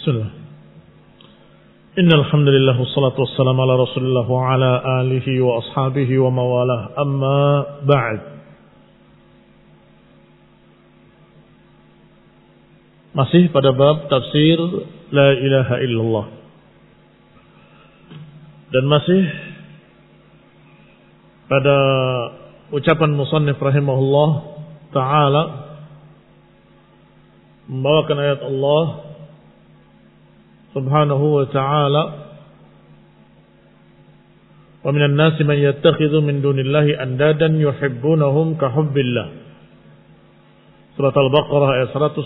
Bismillah. Innal hamdalillah wassalatu wassalamu ala Rasulillah wa ala alihi wa ashabihi wa mawalah. Amma ba'd. Masih pada bab tafsir la ilaha illallah. Dan masih pada ucapan musannif rahimahullah ta'ala membawakan ayat Allah subhanahu wa ta'ala, wa minan nasi man yattakhidhu min dunillahi andadan yuhibbunahum ka hubbillah. Surat Al-Baqarah ayat 165.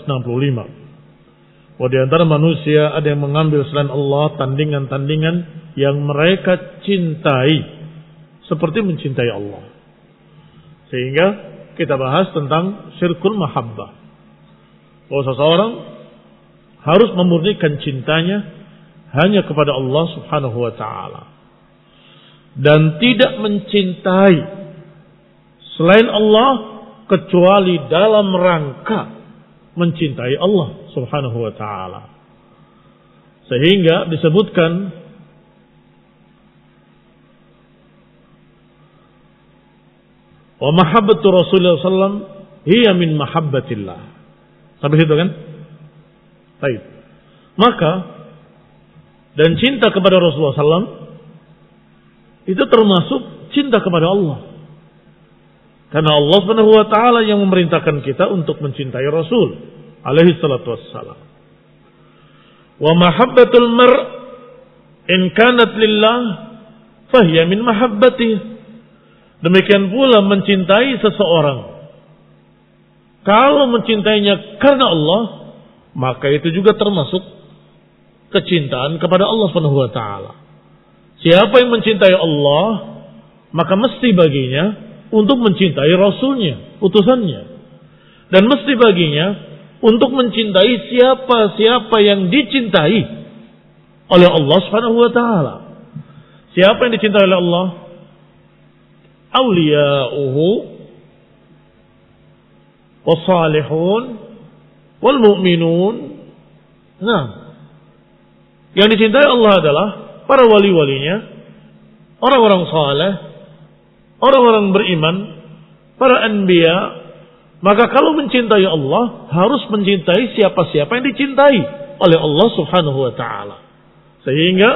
Di antara manusia ada yang mengambil selain Allah tandingan-tandingan yang mereka cintai seperti mencintai Allah. Sehingga kita bahas tentang syirkul mahabbah. Bahwa seseorang harus memurnikan cintanya hanya kepada Allah subhanahu wa ta'ala. Dan tidak mencintai selain Allah kecuali dalam rangka mencintai Allah subhanahu wa ta'ala. Sehingga disebutkan wa mahabbatu Rasulullah sallam hiya min mahabbatillah. Sampai situ kan? Baik. Maka dan cinta kepada Rasulullah sallam itu termasuk cinta kepada Allah. Karena Allah Subhanahu wa taala yang memerintahkan kita untuk mencintai Rasul alaihi salatu wassalam. Wa mahabbatul mar' in kanat lillah fahiya min mahabbati. Demikian pula mencintai seseorang, kalau mencintainya karena Allah, maka itu juga termasuk kecintaan kepada Allah Subhanahu wa taala. Siapa yang mencintai Allah, maka mesti baginya untuk mencintai Rasulnya, utusannya. Dan mesti baginya untuk mencintai siapa-siapa yang dicintai oleh Allah Subhanahu wa taala. Siapa yang dicintai oleh Allah? Awliya'uhu wassalihun wal mu'minun. Nah, yang dicintai Allah adalah para wali-walinya, orang-orang saleh, orang-orang beriman, para anbiya. Maka kalau mencintai Allah, harus mencintai siapa-siapa yang dicintai oleh Allah subhanahu wa ta'ala. Sehingga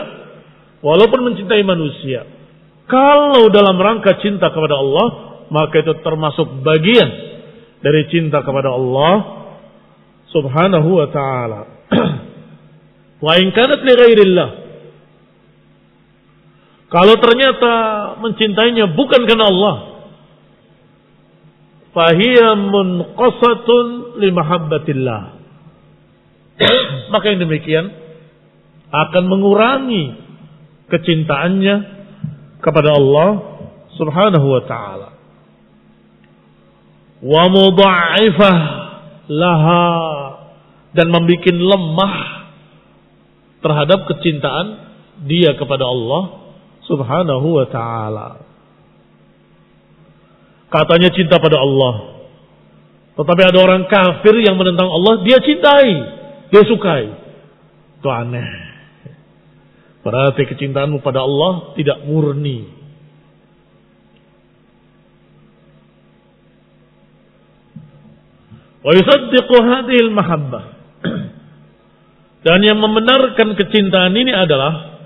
walaupun mencintai manusia, kalau dalam rangka cinta kepada Allah, maka itu termasuk bagian dari cinta kepada Allah subhanahu wa ta'ala. Wa in kanat li ghairillah, kalau ternyata mencintainya bukan karena Allah, fahiya munqasatun li mahabbatillah, maka yang demikian akan mengurangi kecintaannya kepada Allah subhanahu wa ta'ala. Wa mudha'ifah laha, dan membuat lemah terhadap kecintaan dia kepada Allah subhanahu wa ta'ala. Katanya cinta pada Allah, tetapi ada orang kafir yang menentang Allah, dia cintai, dia sukai. Itu aneh. Berarti kecintaanmu pada Allah tidak murni. Wa yusaddiqu hadhil mahabbah, dan yang membenarkan kecintaan ini adalah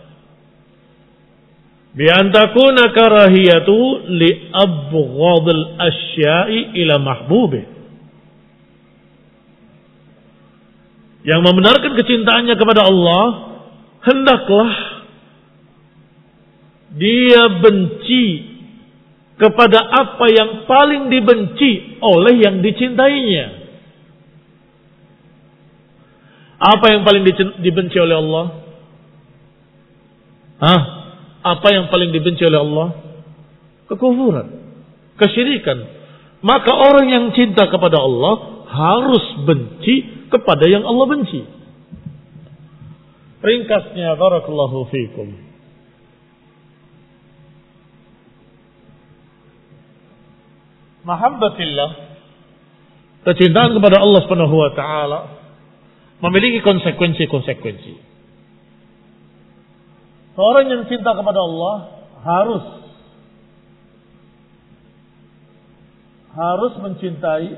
bi an takuna karahiyatu li abghadil asya'i ila mahbubih. Yang membenarkan kecintaannya kepada Allah, hendaklah dia benci kepada apa yang paling dibenci oleh yang dicintainya. Apa yang paling dibenci oleh Allah? Apa yang paling dibenci oleh Allah? Kekufuran, kesyirikan. Maka orang yang cinta kepada Allah harus benci kepada yang Allah benci. Ringkasnya, barakallahu fikum, mahabbatillah, kecintaan kepada Allah Subhanahu wa taala memiliki konsekuensi-konsekuensi. Seorang yang cinta kepada Allah harus mencintai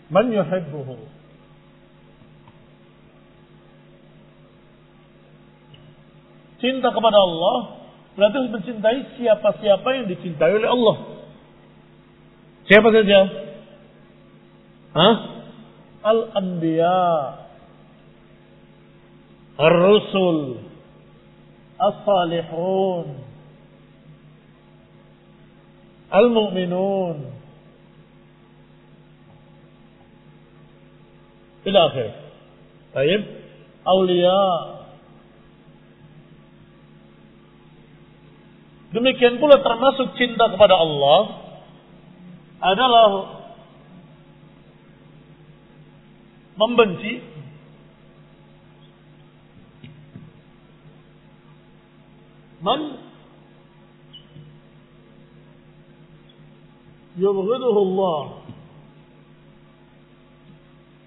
man yuhibbuhu. Cinta kepada Allah berarti harus mencintai siapa-siapa yang dicintai oleh Allah. Siapa saja? Al-Anbiya, Ar-Rusul, As-Salihun, Al-Mu'minun, ila akhir. Baik, Aulia. Demikian pula termasuk cinta kepada Allah adalah membenci man yubghiduhu Allah,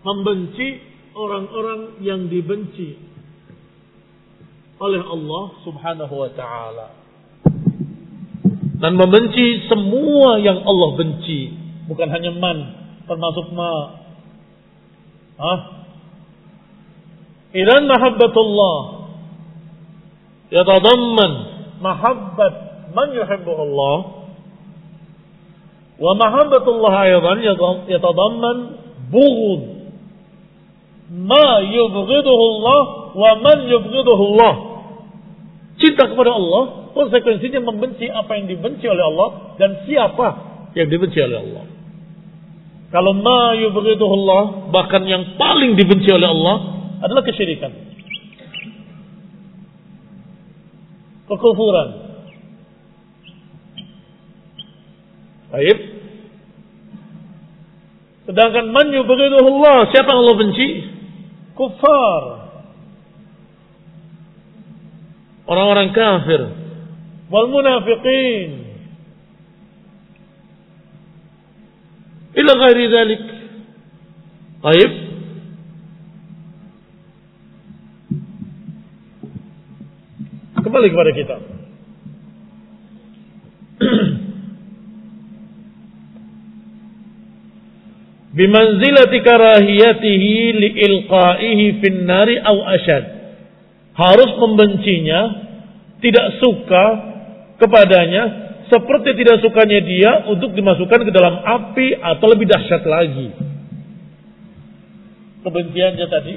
membenci orang-orang yang dibenci oleh Allah Subhanahu wa ta'ala, dan membenci semua yang Allah benci, bukan hanya man, termasuk ma. Idan mahabbatullah yatadamman mahabbat man yuhibbu Allah, wa mahabbatullah aydan yatadamman bughd ma yubghiduhu Allah wa man yubghiduhu Allah. Cinta kepada Allah konsekuensinya membenci apa yang dibenci oleh Allah dan siapa yang dibenci oleh Allah. Kalau ma yubghiduhu Allah, bahkan yang paling dibenci oleh Allah adalah kesyirikan, kekufuran. Baik. Sedangkan man yubghiduhu Allah, siapa yang Allah benci? Kufar, orang-orang kafir, wal munafiqin, ila ghairi dzalik. Baik. Kembali kepada kita. Bimanzilati karahiyatihi liilqaihi fin nari aw ashad. Harus membencinya, tidak suka kepadanya seperti tidak sukanya dia untuk dimasukkan ke dalam api atau lebih dahsyat lagi. Kebenciannya tadi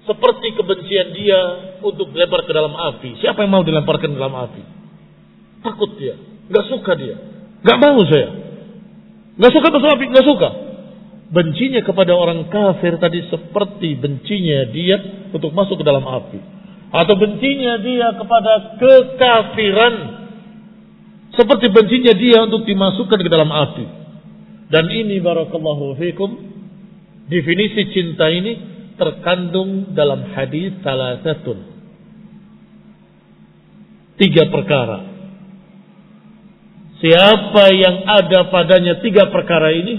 seperti kebencian dia untuk dilempar ke dalam api. Siapa yang mau dilemparkan ke dalam api? Takut dia, gak suka dia, gak mau saya, gak suka masuk api, gak suka. Bencinya kepada orang kafir tadi seperti bencinya dia untuk masuk ke dalam api, atau bencinya dia kepada kekafiran seperti bencinya dia untuk dimasukkan ke dalam api. Dan ini barakallahu fikum, definisi cinta ini terkandung dalam hadis salasatun. 3 perkara. Siapa yang ada padanya 3 perkara ini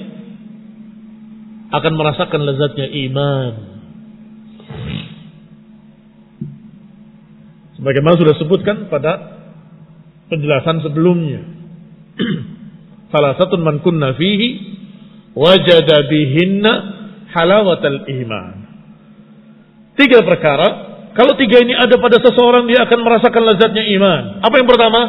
akan merasakan lezatnya iman. Sebagaimana sudah sebutkan pada penjelasan sebelumnya. Salasatun man kunna fihi wajada bihinna halawatal iman. 3 perkara, kalau 3 ini ada pada seseorang, dia akan merasakan lezatnya iman. Apa yang pertama?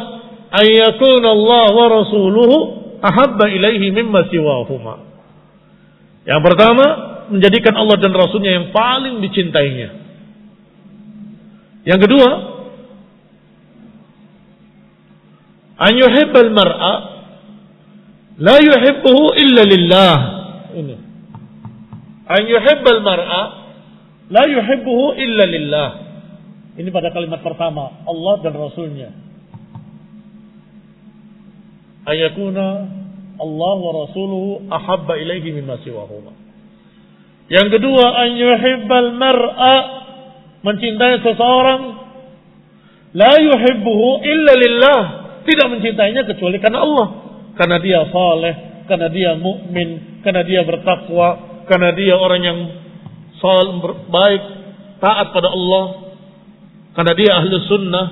Ayyakuna Allah wa rasuluhu ahabba ilaihi mimma siwahuma. Yang pertama, menjadikan Allah dan Rasulnya yang paling dicintainya. Yang kedua, an yuhibbal mar'a la yuhibbuhu illa lillah. Ini. An yuhibbal mar'a la yuhibbuhu illa lillah. Ini pada kalimat pertama, Allah dan Rasulnya. Ayakuna Allah wa rasuluhu ahabba ilaihi mimma siwahuma. Yang kedua, an yuhibbal mar'a, mencintai seseorang, la yuhibbuhu illa lillah, tidak mencintainya kecuali karena Allah, karena dia saleh, karena dia mukmin, karena dia bertakwa, karena dia orang yang saleh, baik, taat pada Allah, karena dia ahli sunnah,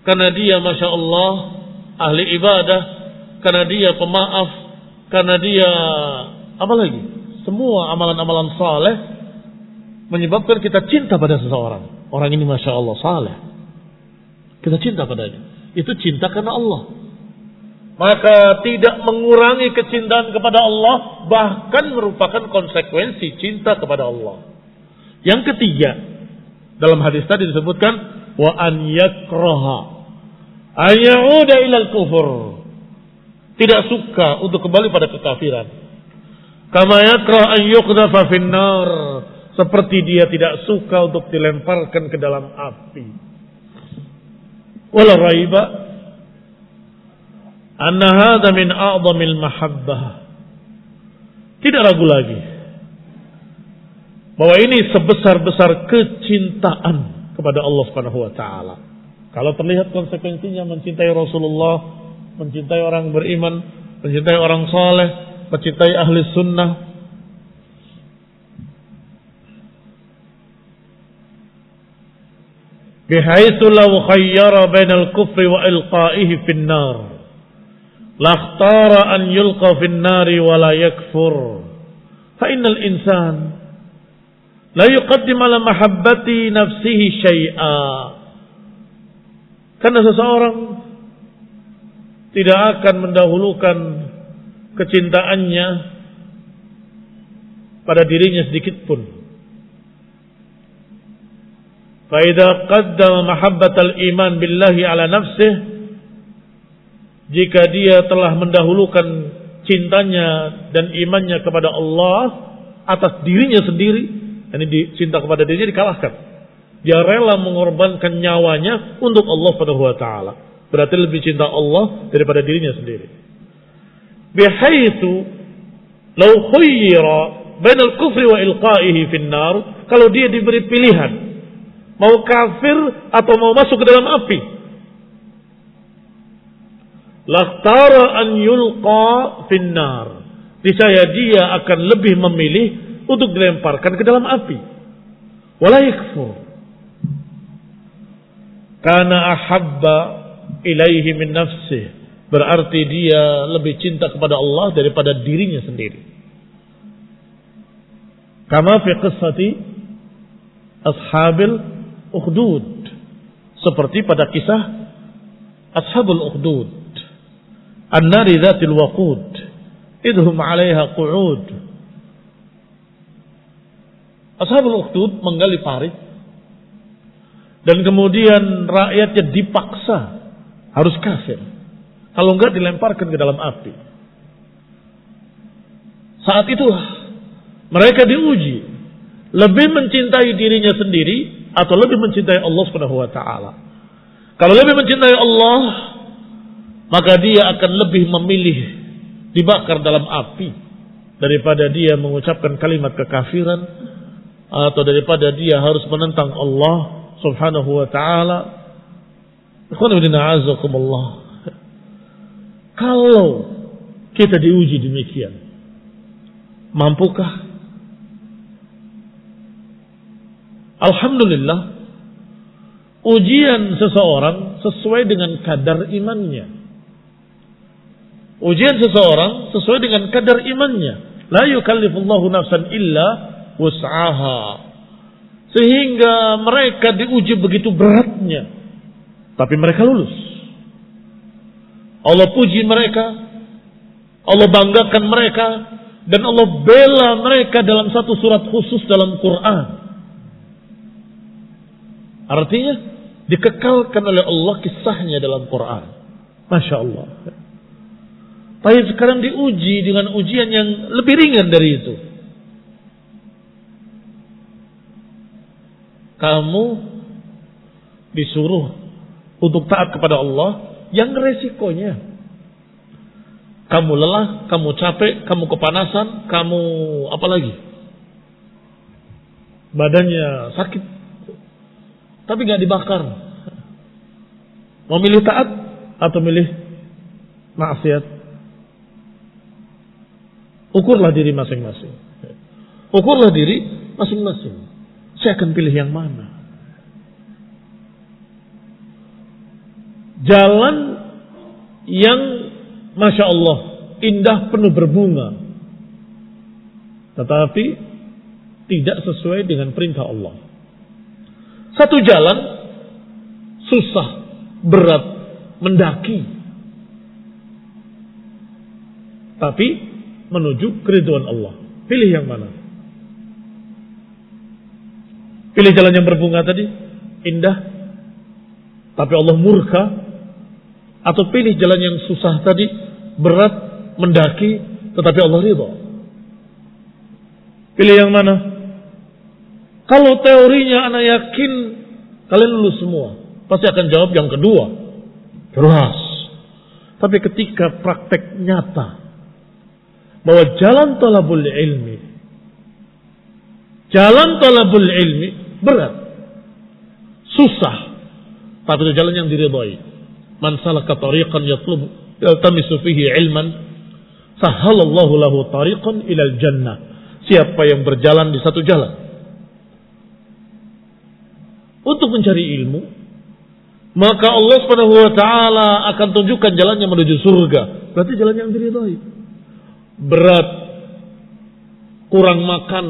karena dia masya Allah ahli ibadah, karena dia pemaaf, karena dia apa lagi? Semua amalan-amalan saleh menyebabkan kita cinta pada seseorang. Orang ini masya Allah saleh, kita cinta padanya. Itu cinta karena Allah. Maka tidak mengurangi kecintaan kepada Allah, bahkan merupakan konsekuensi cinta kepada Allah. Yang ketiga, dalam hadis tadi disebutkan wa an yakraha an ya'uda ilal kufur. Tidak suka untuk kembali pada kekafiran. Kama yakraha an yuqdhafa finnar. Seperti dia tidak suka untuk dilemparkan ke dalam api. Wala raiba anna hadha min a'zamil mahabbah. Tidak ragu lagi bahwa ini sebesar-besar kecintaan kepada Allah Subhanahu wa taala. Kalau terlihat konsekuensinya mencintai Rasulullah, mencintai orang beriman, mencintai orang saleh, mencintai ahli sunnah, bihaitsu law khayyara bainal kufri wa ilqa'ihi fin nar lakhtara an yulqa fin nari wa la yakfur fa innal insan la yuqaddim ala mahabbati nafsihi syai'a. Karena seseorang tidak akan mendahulukan kecintaannya pada dirinya sedikit pun. Fa idza qaddama mahabbatal iman billahi ala nafsihi, jika dia telah mendahulukan cintanya dan imannya kepada Allah atas dirinya sendiri, ini cinta kepada dirinya dikalahkan. Dia rela mengorbankan nyawanya untuk Allah Subhanahu wa taala. Berarti lebih cinta Allah daripada dirinya sendiri. Bihaitsu law khayyara bainal kufri wa ilqa'ihi fin nar, kalau dia diberi pilihan mau kafir atau mau masuk ke dalam api, lakhtara an yulqa fin nar, niscaya dia akan lebih memilih untuk dilemparkan ke dalam api. Wala yakfur kana ahabba ilaihi min nafsihi, berarti dia lebih cinta kepada Allah daripada dirinya sendiri. Kama fi qissati ashabil ukhdud, seperti pada kisah ashabul ukhdud, an-nari dzatil waqud idhum 'alaiha qu'ud. Ashabul ukhdud menggali parit dan kemudian rakyatnya dipaksa harus kafir, kalau enggak dilemparkan ke dalam api. Saat itulah mereka diuji, lebih mencintai dirinya sendiri atau lebih mencintai Allah Subhanahu wa taala. Kalau lebih mencintai Allah, maka dia akan lebih memilih dibakar dalam api daripada dia mengucapkan kalimat kekafiran, atau daripada dia harus menentang Allah Subhanahu wa ta'ala. Kalau kita diuji demikian, mampukah? Alhamdulillah, ujian seseorang sesuai dengan kadar imannya. Ujian seseorang sesuai dengan kadar imannya. La yukallifullahu nafsan illa wus'aha. Sehingga mereka diuji begitu beratnya, tapi mereka lulus. Allah puji mereka, Allah banggakan mereka, dan Allah bela mereka dalam satu surat khusus dalam Quran. Artinya dikekalkan oleh Allah kisahnya dalam Quran. Masya Allah. Tapi sekarang diuji dengan ujian yang lebih ringan dari itu. Kamu disuruh untuk taat kepada Allah yang resikonya kamu lelah, kamu capek, kamu kepanasan, kamu apa lagi? Badannya sakit, tapi gak dibakar. Mau milih taat atau milih maksiat? Ukurlah diri masing-masing. Ukurlah diri masing-masing. Saya akan pilih yang mana? Jalan yang Masya Allah indah, penuh berbunga, tetapi tidak sesuai dengan perintah Allah. Satu jalan susah, berat, mendaki, tapi menuju keridhaan Allah. Pilih yang mana? Pilih jalan yang berbunga tadi, indah, tapi Allah murka, atau pilih jalan yang susah tadi, berat, mendaki, tetapi Allah ridha. Pilih yang mana? Kalau teorinya anak yakin kalian lulus semua, pasti akan jawab yang kedua. Jelas. Tapi ketika praktek nyata bahwa jalan talabul ilmi berat, susah, tapi itu jalan yang diridhai. Man salaka tariqan yaltamisu fihi ilman, sahhalallahu lahu tariqan ilal jannah. Siapa yang berjalan di satu jalan untuk mencari ilmu, maka Allah Subhanahu wa taala akan tunjukkan jalannya menuju surga. Berarti jalan yang diridhai. Berat, kurang makan,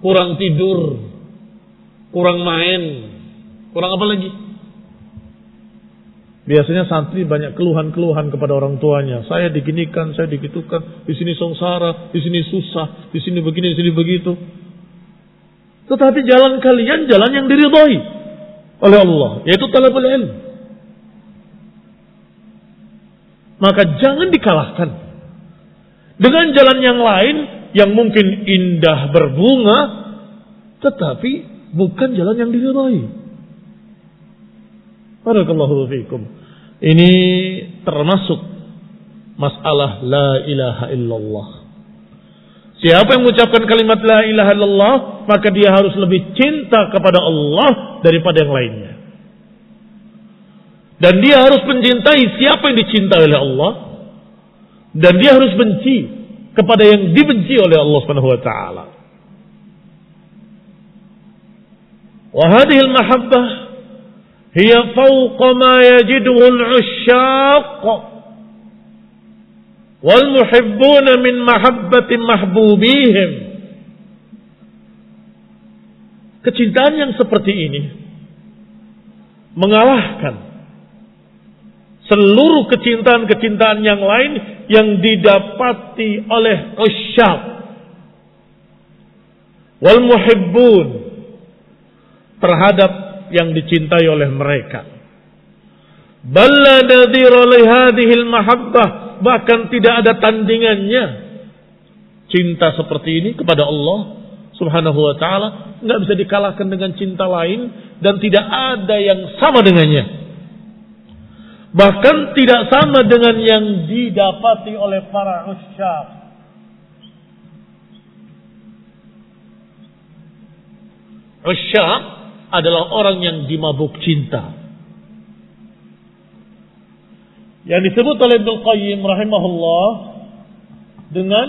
kurang tidur, kurang main, kurang apa lagi? Biasanya santri banyak keluhan-keluhan kepada orang tuanya. Saya diginikan, saya digitukan, di sini sengsara, di sini susah, di sini begini, di sini begitu. Tetapi jalan kalian jalan yang diridhai oleh Allah, yaitu talabul ilm. Maka jangan dikalahkan dengan jalan yang lain yang mungkin indah berbunga, tetapi bukan jalan yang diridhai. Barakallahu fiikum. Ini termasuk masalah la ilaha illallah. Siapa yang mengucapkan kalimat la ilaha illallah, maka dia harus lebih cinta kepada Allah daripada yang lainnya. Dan dia harus mencintai siapa yang dicintai oleh Allah, dan dia harus benci kepada yang dibenci oleh Allah Subhanahu wa taala. Wa hadhihi al-mahabbah hiya fawqa ma yajiduhu al-'ushaq wal muhibbuna min mahabbati mahbubihim. Kecintaan yang seperti ini mengalahkan seluruh kecintaan-kecintaan yang lain yang didapati oleh usyaq wal muhibbun terhadap yang dicintai oleh mereka. Balla nadhira li hadhil mahabbah, bahkan tidak ada tandingannya. Cinta seperti ini kepada Allah Subhanahu wa taala enggak bisa dikalahkan dengan cinta lain, dan tidak ada yang sama dengannya. Bahkan tidak sama dengan yang didapati oleh para usyaq. Usyaq adalah orang yang dimabuk cinta. Yang disebut oleh Ibnu Qayyim rahimahullah dengan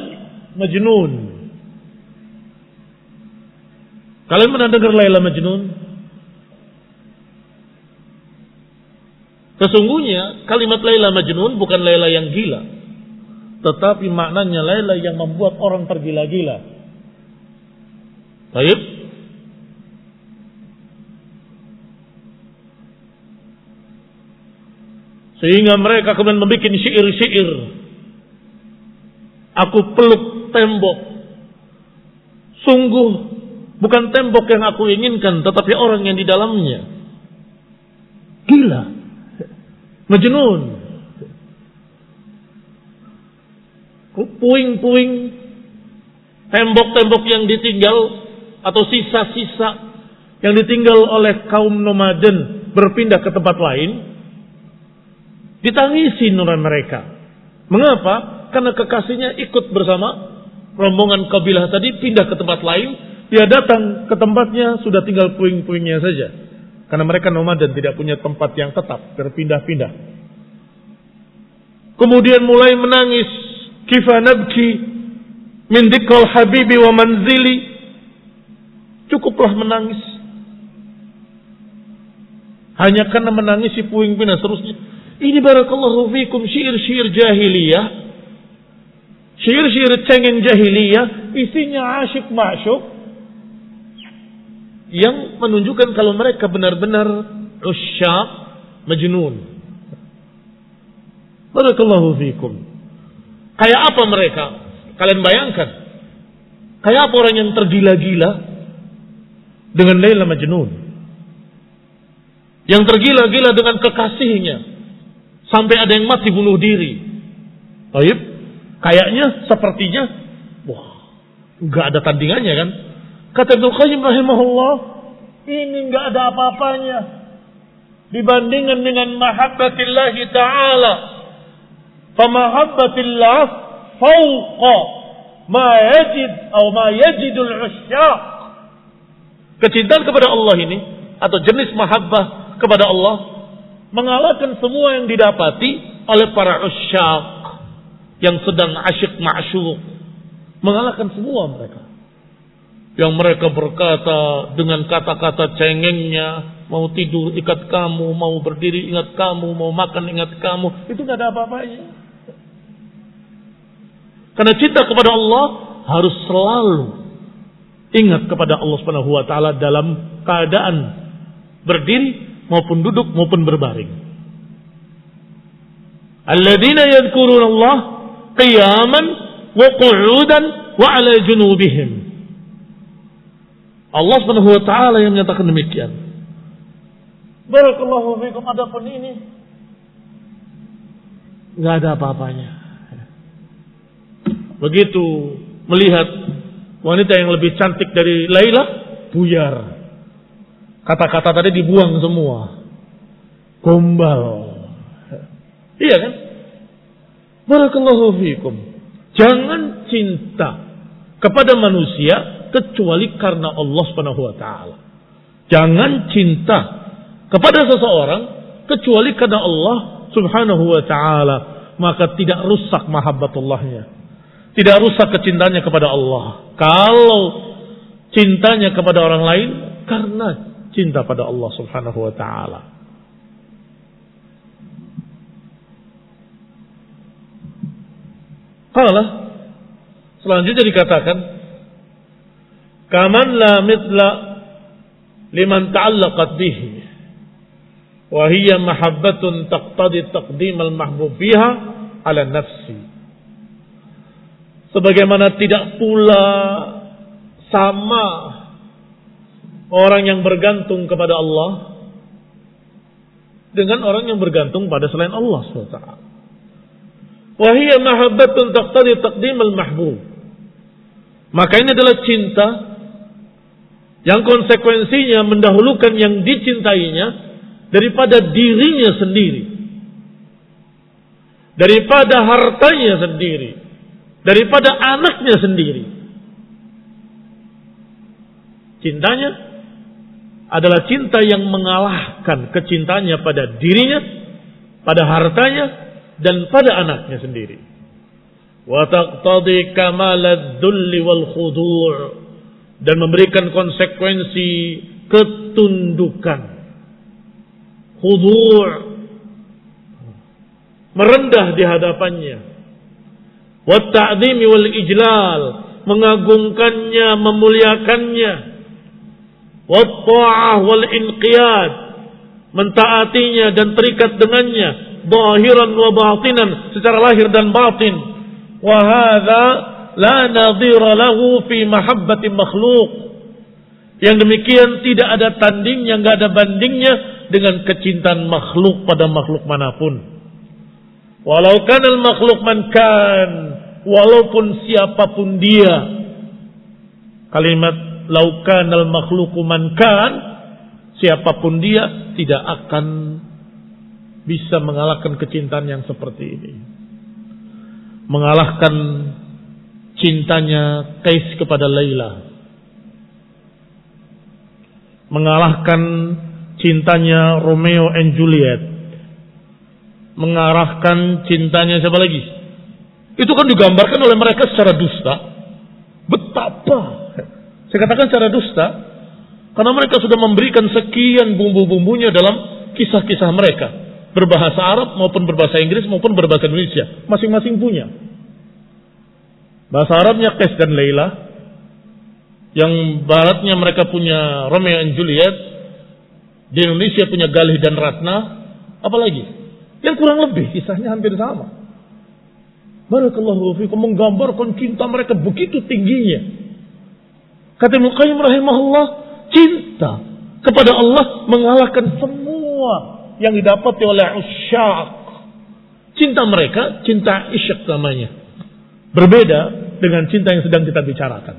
Majnun. Kalian pernah dengar Laila Majnun? Sesungguhnya kalimat Laila Majnun bukan Laila yang gila, tetapi maknanya Laila yang membuat orang tergila-gila. Baik. Sehingga mereka kemudian membuat syair-syair. Aku peluk tembok. Sungguh bukan tembok yang aku inginkan, tetapi orang yang di dalamnya. Gila. Majnun. Puing-puing tembok-tembok yang ditinggal atau sisa-sisa yang ditinggal oleh kaum nomaden berpindah ke tempat lain, ditangisi nurani mereka. Mengapa? Karena kekasihnya ikut bersama rombongan kabilah tadi pindah ke tempat lain. Dia datang ke tempatnya sudah tinggal puing-puingnya saja. Karena mereka nomaden, tidak punya tempat yang tetap, berpindah-pindah. Kemudian mulai menangis Kifa nabki min dzikral habibi wa manzili. Cukuplah menangis. Hanya karena menangisi puing-puing dan seterusnya. Ini barakallahu fikum syair-syair jahiliyah. Syair-syair cengeng jahiliyah isinya asyik ma'syuk yang menunjukkan kalau mereka benar-benar usyaq majnun. Barakallahu fikum. Kayak apa mereka? Kalian bayangkan. Kayak apa orang yang tergila-gila dengan Laila Majnun. Yang tergila-gila dengan kekasihnya. Sampai ada yang mati bunuh diri. Baik. Kayaknya, sepertinya, wah, nggak ada tandingannya kan? Kata Ibnu Qayyim rahimahullah, ini nggak ada apa-apanya dibandingkan dengan mahabbatillah Ta'ala. Famahabbatillah fawqa ma yajid atau ma yajidul usyaq. Kecintaan kepada Allah ini atau jenis mahabbah kepada Allah mengalahkan semua yang didapati oleh para usyaq yang sedang asyik ma'syuq. Mengalahkan semua mereka. Yang mereka berkata dengan kata-kata cengengnya, mau tidur ikat kamu, mau berdiri ingat kamu, mau makan ingat kamu, itu gak ada apa-apanya. Karena cinta kepada Allah harus selalu ingat kepada Allah Subhanahu wa taala dalam keadaan berdiri maupun duduk maupun berbaring. Alladzina yadhkuruna Allah qiyaman wa qu'udan wa 'ala junubihim. Allah Subhanahu wa taala yang menyatakan demikian. Barakallahu fiikum, adapun ini enggak ada apa-apanya. Begitu melihat wanita yang lebih cantik dari Laila, buyar. Kata-kata tadi dibuang semua. Gombal. Iya kan? Barakallahu fiikum. Jangan cinta kepada manusia kecuali karena Allah Subhanahu wa taala. Jangan cinta kepada seseorang kecuali karena Allah Subhanahu wa taala, maka tidak rusak mahabbatullahnya. Tidak rusak kecintanya kepada Allah. Kalau cintanya kepada orang lain karena cinta pada Allah Subhanahu wa taala. Qala, selanjutnya dikatakan, kaman la mithla liman ta'allaqat bihi wa hiya mahabbatun taqtadi taqdim al-mahbub fiha ala nafsi. Sebagaimana tidak pula sama orang yang bergantung kepada Allah dengan orang yang bergantung pada selain Allah SWT. Wa hiya mahabbatun taqtadi taqdim al-mahbub. Maka ini adalah cinta yang konsekuensinya mendahulukan yang dicintainya daripada dirinya sendiri, daripada hartanya sendiri, daripada anaknya sendiri. Cintanya adalah cinta yang mengalahkan kecintanya pada dirinya, pada hartanya, dan pada anaknya sendiri. Wa taqtadi kamalad dhulli wal khudu', dan memberikan konsekuensi ketundukan, khudu', merendah di hadapannya, wa ta'dhimi wal ijlal, mengagungkannya, memuliakannya, wa ta'ah wal inqiyad, mentaatinya dan terikat dengannya, zahiran wa batinan, secara lahir dan batin. Wa hadza la nadhira lahu fi mahabbati makhluk. Yang demikian tidak ada tandingnya, enggak ada bandingnya dengan kecintaan makhluk pada makhluk manapun. Walau kanal makhluk man kan, walaupun siapapun dia. Kalimat lau kanal makhluku man kan, siapapun dia tidak akan bisa mengalahkan kecintaan yang seperti ini. Mengalahkan cintanya Qais kepada Laila. Mengalahkan cintanya Romeo and Juliet. Mengarahkan cintanya siapa lagi? Itu kan digambarkan oleh mereka secara dusta. Betapa? Saya katakan secara dusta, karena mereka sudah memberikan sekian bumbu-bumbunya dalam kisah-kisah mereka. Berbahasa Arab maupun berbahasa Inggris maupun berbahasa Indonesia. Masing-masing punya. Bahasa Arabnya Qais dan Laila. Yang baratnya mereka punya Romeo and Juliet. Di Indonesia punya Galih dan Ratna. Apalagi? Yang kurang lebih kisahnya hampir sama. Barakallahu fikum, menggambarkan cinta mereka begitu tingginya. Kata Ibnu Qayyim rahimahullah, cinta kepada Allah mengalahkan semua yang didapati oleh usyaq. Cinta mereka, cinta isyq namanya. Berbeda dengan cinta yang sedang kita bicarakan.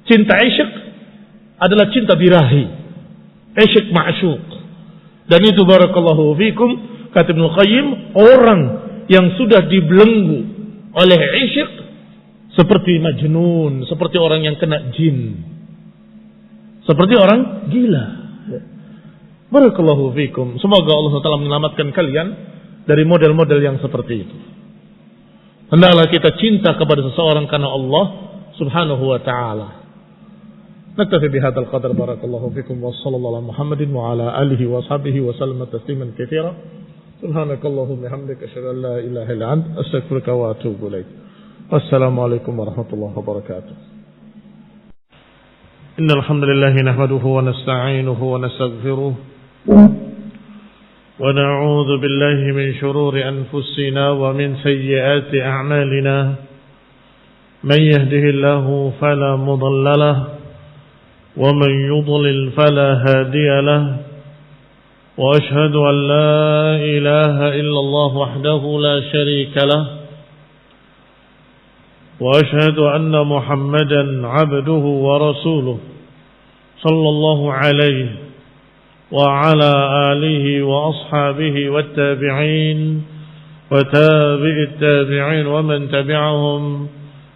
Cinta isyq adalah cinta birahi. Isyq ma'syuq. Dan itu barakallahu fikum, kata Ibnu Qayyim, orang yang sudah dibelenggu oleh isyq seperti majnun, seperti orang yang kena jin, seperti orang gila. Barakallahu fikum. Semoga Allah SWT menyelamatkan kalian dari model-model yang seperti itu. Hendaklah kita cinta kepada seseorang karena Allah Subhanahu wa ta'ala. Naktafi bihadzal qadar. Barakallahu fikum wa sallallahu ala Muhammadin wa ala alihi wa sahbihi wa sallam tasliman katsira. Subhanakallahumma bihamdika asyhadu an la ilaha illa anta astaghfiruka wa atubu ilaik. Wassalamualaikum warahmatullahi wabarakatuh. Innal hamdalillah nahmaduhu wa nasta'inuhu wa nastaghfiruh wa na'udzu billahi min shururi anfusina wa min sayyiati a'malina. Man yahdihillahu fala mudilla lahu wa man yudlil fala hadiya lahu. وأشهد أن لا إله إلا الله وحده لا شريك له وأشهد أن محمدا عبده ورسوله صلى الله عليه وعلى آله وأصحابه والتابعين وتابع التابعين ومن تبعهم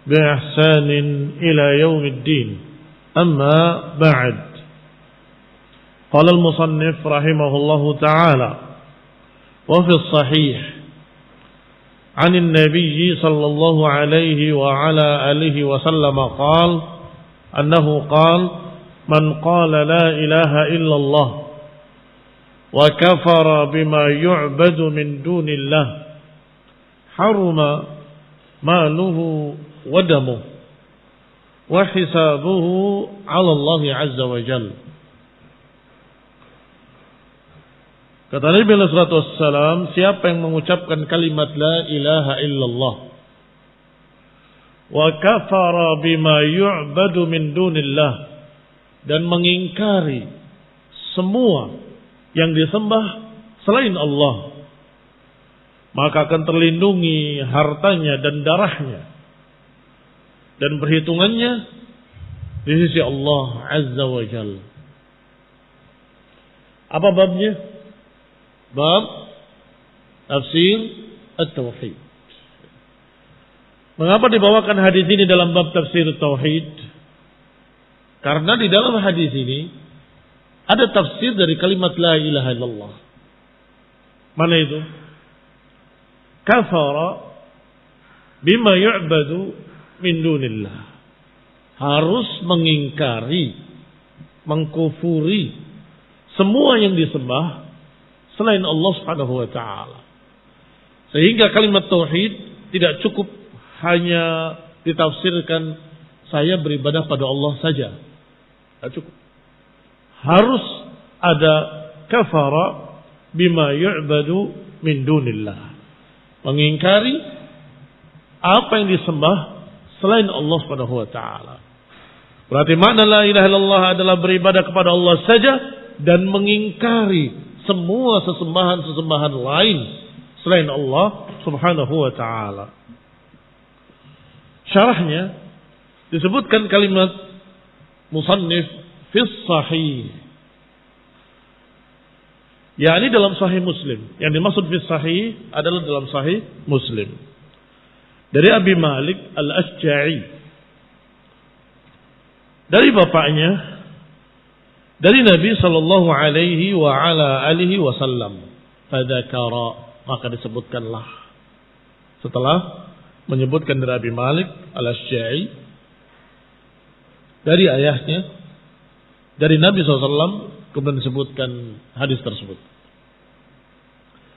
بإحسان إلى يوم الدين. أما بعد. قال المصنف رحمه الله تعالى وفي الصحيح عن النبي صلى الله عليه وعلى آله وسلم قال أنه قال من قال لا إله إلا الله وكفر بما يعبد من دون الله حرم ماله ودمه وحسابه على الله عز وجل. Kata Nabi sallallahu alaihi wasallam, siapa yang mengucapkan kalimat la ilaha illallah wa kafara bima yu'badu min dunillah, dan mengingkari semua yang disembah selain Allah, maka akan terlindungi hartanya dan darahnya dan perhitungannya di sisi Allah Azza wa Jalla. Apa babnya? Bab tafsir at-tauhid. Mengapa dibawakan hadis ini dalam bab tafsir at-tauhid? Karena di dalam hadis ini ada tafsir dari kalimat la ilaha illallah. Mana itu? Kafara bima yu'badu min dunillah. Harus mengingkari, mengkufuri semua yang disembah selain Allah Subhanahu wa taala. Sehingga kalimat tauhid tidak cukup hanya ditafsirkan saya beribadah pada Allah saja. Tidak cukup. Harus ada kafara bima yu'badu min dunillah. Mengingkari apa yang disembah selain Allah Subhanahu wa taala. Berarti makna la ilaha illallah adalah beribadah kepada Allah saja dan mengingkari semua sesembahan-sesembahan lain selain Allah Subhanahu wa taala. Syarahnya disebutkan kalimat musannif fi sahih. yakni dalam sahih Muslim. Yang dimaksud fi sahih adalah dalam sahih Muslim. Dari Abi Malik Al-Asja'i, dari bapaknya, dari Nabi sallallahu alaihi wa ala alihi wasallam. Fadzakara, maka disebutkanlah setelah menyebutkan dari Abi Malik Al-Asy'ari dari ayahnya dari Nabi SAW, kemudian disebutkan hadis tersebut.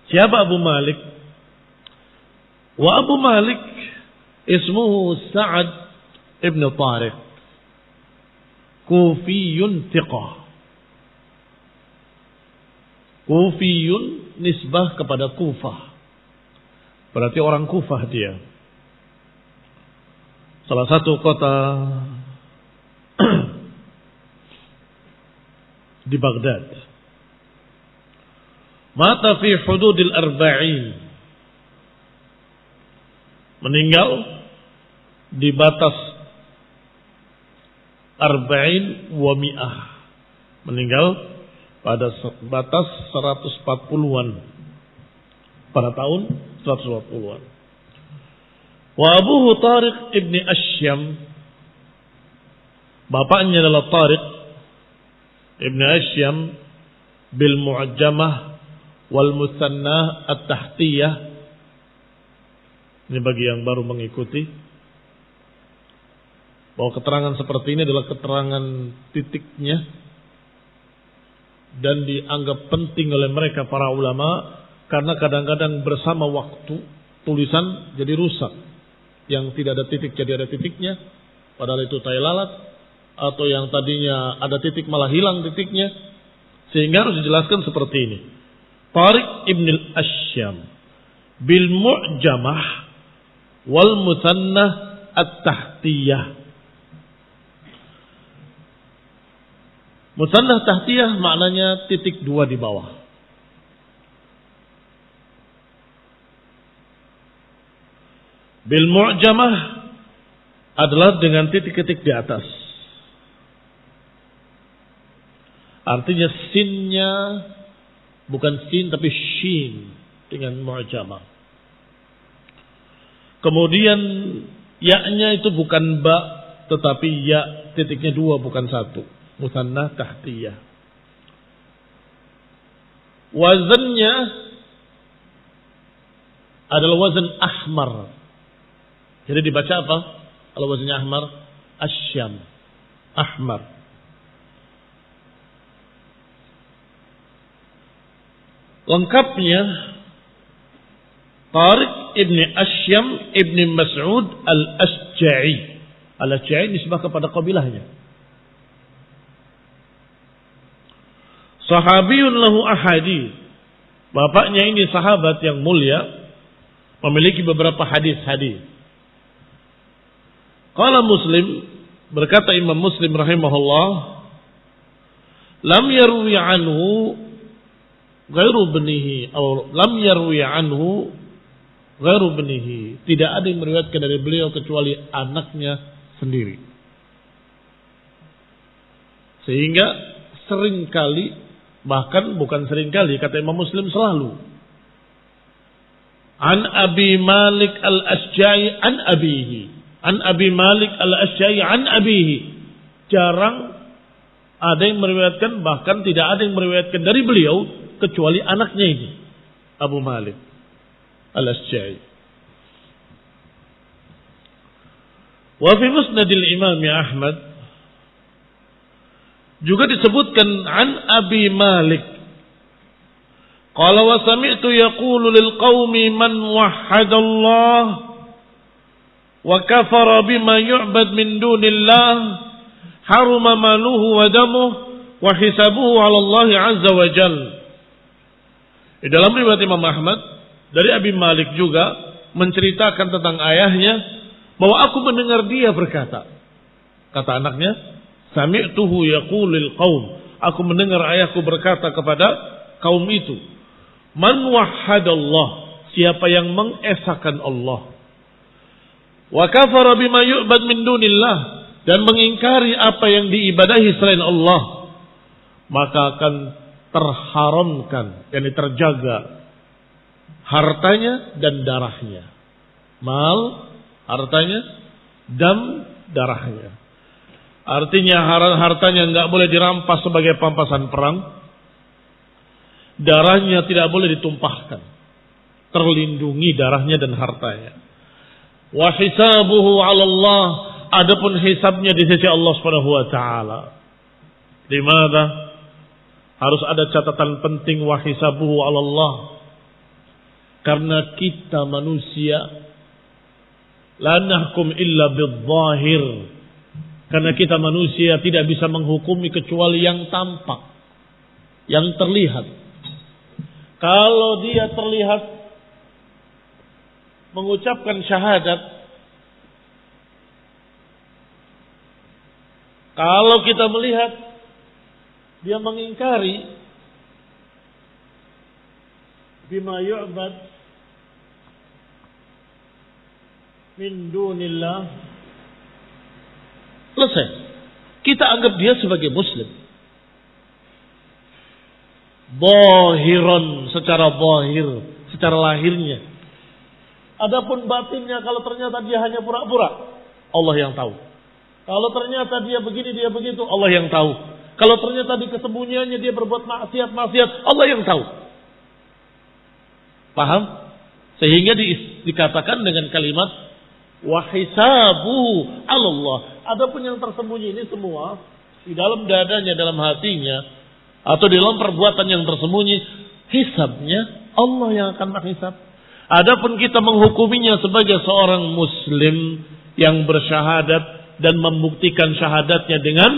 Siapa Abu Malik? Wa Abu Malik ismuhu Sa'ad ibn Tariq, Kufiyun thiqah. Kufiyun nisbah kepada Kufah, berarti orang Kufah dia, salah satu kota di Baghdad. Mata fi hududil arba'in, meninggal di batas arba'in wa mi'ah, meninggal pada batas 140-an, pada tahun 140-an. Wa abuhu Tariq ibn Asyam, bapaknya adalah Tariq ibn Asyam bil mu'jamah wal musannah at-tahtiyah. Ini bagi yang baru mengikuti, bahwa keterangan seperti ini adalah keterangan titiknya dan dianggap penting oleh mereka para ulama, karena kadang-kadang bersama waktu tulisan jadi rusak. Yang tidak ada titik jadi ada titiknya, padahal itu tai lalat, atau yang tadinya ada titik malah hilang titiknya, sehingga harus dijelaskan seperti ini. Tariq ibn al-Asyam bil mu'jamah wal musannah at-tahtiyah. Musannah tahtiyah maknanya titik dua di bawah. Bil mu'jamah adalah dengan titik-titik di atas. Artinya sinnya bukan sin tapi shin dengan mu'jamah. Kemudian ya-nya itu bukan ba tetapi ya titiknya dua bukan satu. Musannah tahtiyah. Wazannya adalah wazan ahmar. Jadi dibaca apa? Kalau wazannya ahmar, asyam, ahmar. Lengkapnya Tariq ibn Asyam ibn Mas'ud al-Asja'i. Al-Asja'i nisbah kepada kabilahnya. Sahabiyun lahu ahadits. Bapaknya ini sahabat yang mulia, memiliki beberapa hadis-hadis. Qala Muslim, berkata Imam Muslim rahimahullah, lam yarwi anhu ghairu ibnihi atau lam yarwi anhu ghairu ibnihi. Tidak ada yang meriwayatkan dari beliau kecuali anaknya sendiri. Sehingga seringkali, bahkan bukan seringkali, kata Imam Muslim selalu, an Abi Malik al-Asja'i an abihi, an Abi Malik al-Asja'i an abihi. Jarang ada yang meriwayatkan, bahkan tidak ada yang meriwayatkan dari beliau kecuali anaknya ini, Abu Malik al-Asja'i. Wa fi musnadil Imam Ahmad juga disebutkan an Abi Malik, qala wa sami'tu yaqulu lil qaumi man wahhadallah wa kafara bima yu'bad min dunillah haruma maluhu wa damuhu wa hisabuhu 'ala Allah 'azza wa jalla. Di dalam riwayat Imam Ahmad dari Abi Malik juga menceritakan tentang ayahnya, bahwa aku mendengar dia berkata, kata anaknya, sami'tuhu yaqulul qaum, aku mendengar ayahku berkata kepada kaum itu, man wahhadallah, siapa yang mengesahkan Allah, wa kafara bima yu'bad min dunillah, dan mengingkari apa yang diibadahi selain Allah, maka akan terharamkan, yakni terjaga hartanya dan darahnya. Mal, hartanya, dam, darahnya. Artinya hartanya enggak boleh dirampas sebagai pampasan perang. Darahnya tidak boleh ditumpahkan. Terlindungi darahnya dan hartanya. Wa hisabuhu 'ala Allah, adapun hisabnya di sisi Allah Subhanahu wa taala. Di mana harus ada catatan penting, wa hisabuhu 'ala Allah. Karena kita manusia la nahkum illa bidzahir. Karena kita manusia tidak bisa menghukumi kecuali yang tampak, yang terlihat. Kalau dia terlihat mengucapkan syahadat, kalau kita melihat dia mengingkari bima yu'bad min dunillah, selesai. Kita anggap dia sebagai muslim. Zahiran, secara zahir, secara lahirnya. Adapun batinnya, kalau ternyata dia hanya pura-pura, Allah yang tahu. Kalau ternyata dia begini, dia begitu, Allah yang tahu. Kalau ternyata di kesembunyiannya dia berbuat maksiat, Allah yang tahu. Paham? Sehingga dikatakan dengan kalimat wa hisabuhu 'ala Allah. Adapun yang tersembunyi ini semua di dalam dadanya, dalam hatinya, atau di dalam perbuatan yang tersembunyi, hisabnya Allah yang akan menghisab. Adapun kita menghukuminya sebagai seorang muslim yang bersyahadat dan membuktikan syahadatnya dengan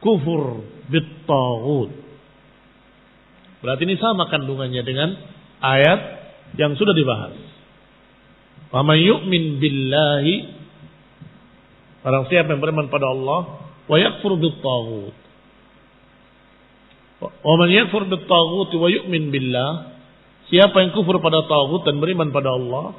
kufur bit-taghut. Berarti ini sama kandungannya dengan ayat yang sudah dibahas. Wa may yu'min billahi, barang siapa yang beriman pada Allah, wa yakfur bit-taghut. Wa man yakfur bit-taghut wa yu'min billah, siapa yang kufur pada taghut dan beriman pada Allah,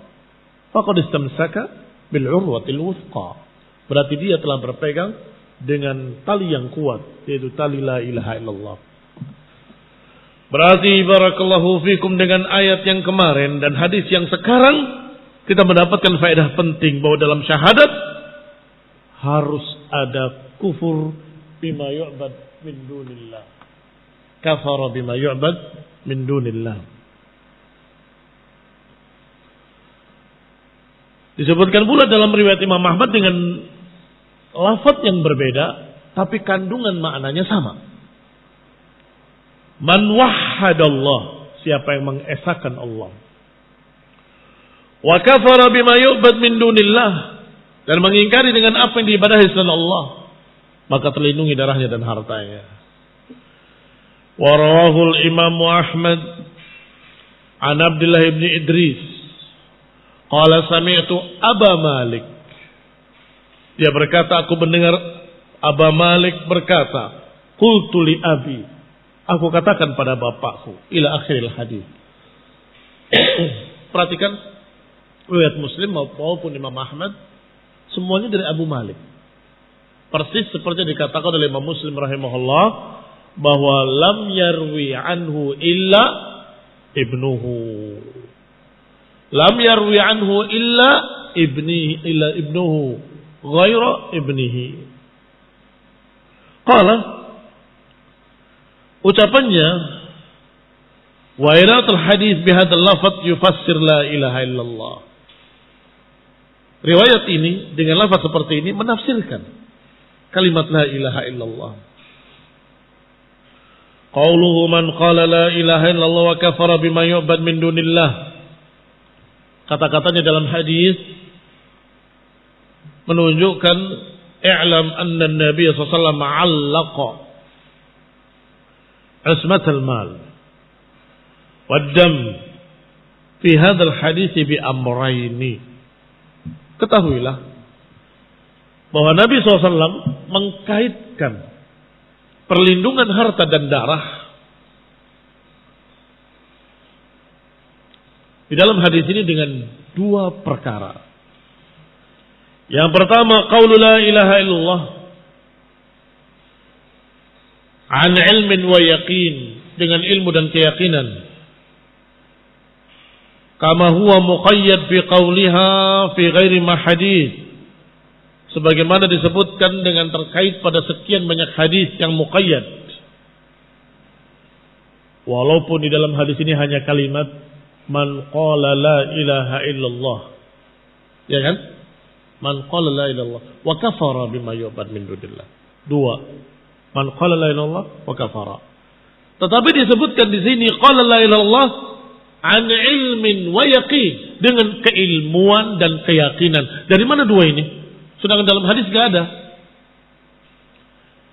faqad istamsaka bil urwatil wuthqa. Berarti dia telah berpegang dengan tali yang kuat, yaitu tali la ilaha illallah. Berarti barakallahu fikum dengan ayat yang kemarin dan hadis yang sekarang kita mendapatkan faedah penting bahwa dalam syahadat harus ada kufur bima yu'bad min dunillah. Kafara bima yu'bad min dunillah. Disebutkan pula dalam riwayat Imam Ahmad dengan lafaz yang berbeda, tapi kandungan maknanya sama. Man wahhadallah, siapa yang mengesahkan Allah. Wa kafara bima yu'bad min dunillah, dan mengingkari dengan apa yang diibadahi selain Allah, maka terlindungi darahnya dan hartanya. Wa rawahul Imam Ahmad an Abdullah ibn Idris qala sami'tu Aba Malik. Dia berkata, aku mendengar Aba Malik berkata, qultu li abi, aku katakan pada bapakku, ila akhiril hadis. Perhatikan riwayat Muslim maupun Imam Ahmad, semuanya dari Abu Malik. Persis seperti dikatakan oleh Imam Muslim rahimahullah, bahwa lam yarwi anhu illa ibnuhu. Lam yarwi anhu illa ibnuhu ghaira ibnihi. Qala, ucapannya, wa iratul hadis bihadzal lafaz yufassir la ilaha illallah. Riwayat ini dengan lafaz seperti ini menafsirkan kalimat la ilaha illallah. Qauluhu man qala la ilaha illallah wa kafara bima yu'bad min dunillah. Kata-katanya dalam hadis menunjukkan i'lam anna an-nabiy sallallahu alaihi wasallam 'allaqa ismatal mal wad-dam fi hadzal hadis bi amrayni. Ketahuilah bahwa Nabi SAW mengkaitkan perlindungan harta dan darah di dalam hadis ini dengan dua perkara. Yang pertama, qaulu la ilaha illallah an ilmin wa yaqin, dengan ilmu dan keyakinan. Kama huwa muqayyad fi qawliha fi ghairi ma hadis, sebagaimana disebutkan dengan terkait pada sekian banyak hadis yang muqayyad. Walaupun di dalam hadis ini hanya kalimat man qala la ilaha illallah, Ya kan? Man qala la ilaha illallah wa kafara bima yu'bad min dunillah. 2. Man qala la ilaha illallah wa kafara. Tetapi disebutkan di sini qala la ilaha illallah an ilmin wa yaqin, dengan keilmuan dan keyakinan. Dari mana dua ini? Sedangkan dalam hadis enggak ada.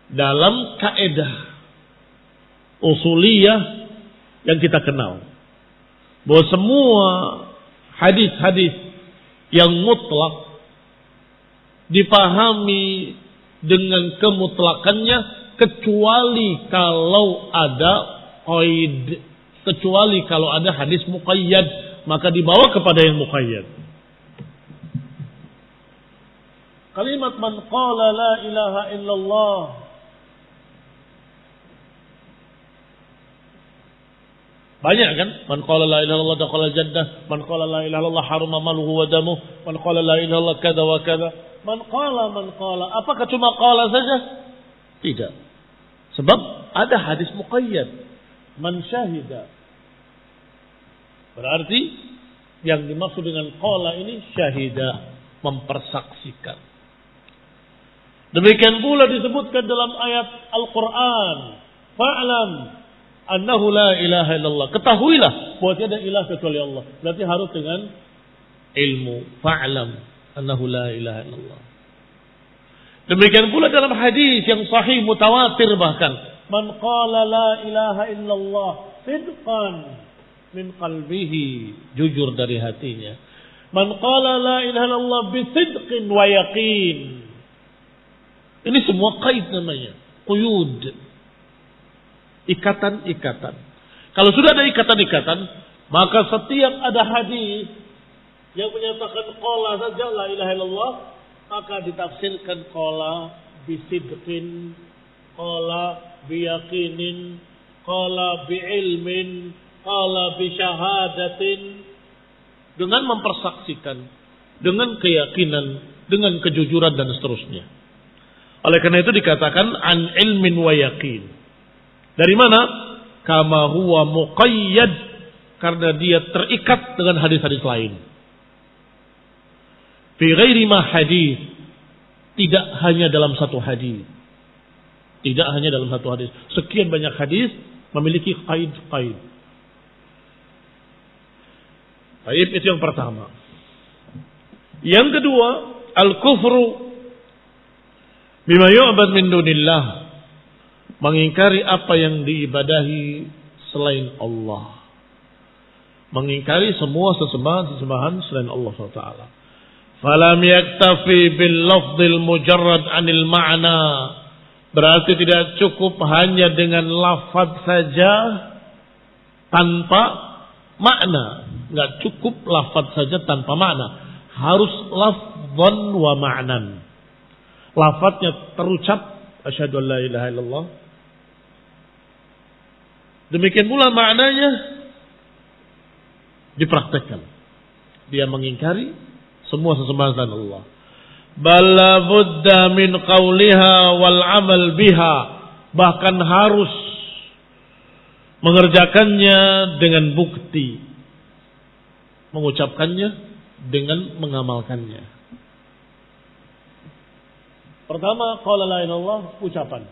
Dalam kaidah usuliyah yang kita kenal, bahwa semua hadis-hadis yang mutlak dipahami dengan kemutlakannya, kecuali kalau ada qaid, kecuali kalau ada hadis muqayyad, maka dibawa kepada yang muqayyad. Kalimat man qala la ilaha illallah, banyak kan? Man qala la ilaha illallah dakhala jannah, man qala la ilaha illallah haruma maluhu wa damuhu, man qala la ilaha illallah kada wa kada. Man qala. Apakah cuma qala saja? Tidak. Sebab ada hadis muqayyad. Man syahida. Berarti yang dimaksud dengan qala ini syahida, mempersaksikan. Demikian pula disebutkan dalam ayat Al-Quran, fa'lam annahu la ilaha illallah. Ketahuilah bahwa tiada ilah kecuali Allah. Berarti harus dengan ilmu. Fa'lam annahu la ilaha illallah. Demikian pula dalam hadis yang sahih mutawatir bahkan, man qala la ilaha illallah sidqan min qalbihi, jujur dari hatinya. Man qala la ilaha illallah bisidqin wa yaqin. Ini semua qaid namanya, quyud. Ikatan-ikatan. Kalau sudah ada ikatan-ikatan, maka setiap ada hadis yang menyatakan qala saja la ilaha illallah, maka ditafsirkan qala bisidqin, qala biyaqinin, qala biilmin, qala bisyahadatin, dengan mempersaksikan, dengan keyakinan, dengan kejujuran dan seterusnya. Oleh karena itu dikatakan an ilmin wa yaqin. Dari mana? Kama huwa muqayyad, karena dia terikat dengan hadis-hadis lain. Fi ghairi ma hadis, tidak hanya dalam satu hadis. Tidak hanya dalam satu hadis. Sekian banyak hadis memiliki qaid-qaid. Baik, itu yang pertama. Yang kedua, al-kufru bima yu'bad min dunillah, mengingkari apa yang diibadahi selain Allah. Mengingkari semua sesembahan selain Allah SWT. Falam yaktafi bil lafdil mujarrad anil ma'na. Berarti tidak cukup hanya dengan lafaz saja tanpa makna. Enggak cukup lafaz saja tanpa makna. Harus lafzan wa ma'nan. Lafaznya terucap asyhadu an la ilaha illallah. Demikian pula maknanya dipraktekkan. Dia mengingkari semua sesembahan selain Allah. Bala budda min qawliha wal amal biha. Bahkan harus mengerjakannya dengan bukti, mengucapkannya dengan mengamalkannya. Pertama, qala la ilaha illallah, ucapan